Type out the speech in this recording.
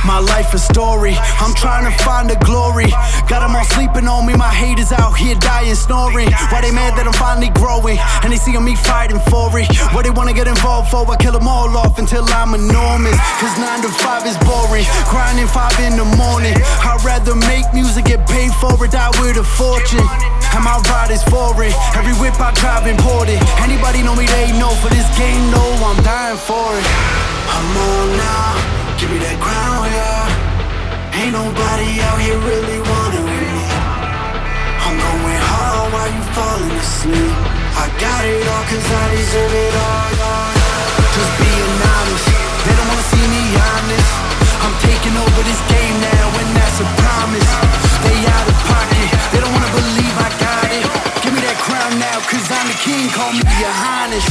My life a story, I'm trying to find the glory. Got them all sleeping on me, my haters out here dying, snoring. Why they mad that I'm finally growing, and they seeing me fighting for it? What they wanna get involved for, I kill them all off until I'm enormous. Cause 9 to 5 is boring, grinding 5 in the morning. I'd rather make music, get paid for it, die with a fortune. And my ride is for it, every whip I drive imported. Anybody know me, they know, for this game, no, I'm dying for it. I'm on now, give me that crown, yeah. Ain't nobody out here really wanting with me. I'm going hard while you falling asleep. I got it all cause I deserve it all, Just being honest, they don't wanna see me honest. I'm taking over this game now and that's a promise. They out of pocket, they don't wanna believe I got it. Give me that crown now cause I'm the king, call me your highness.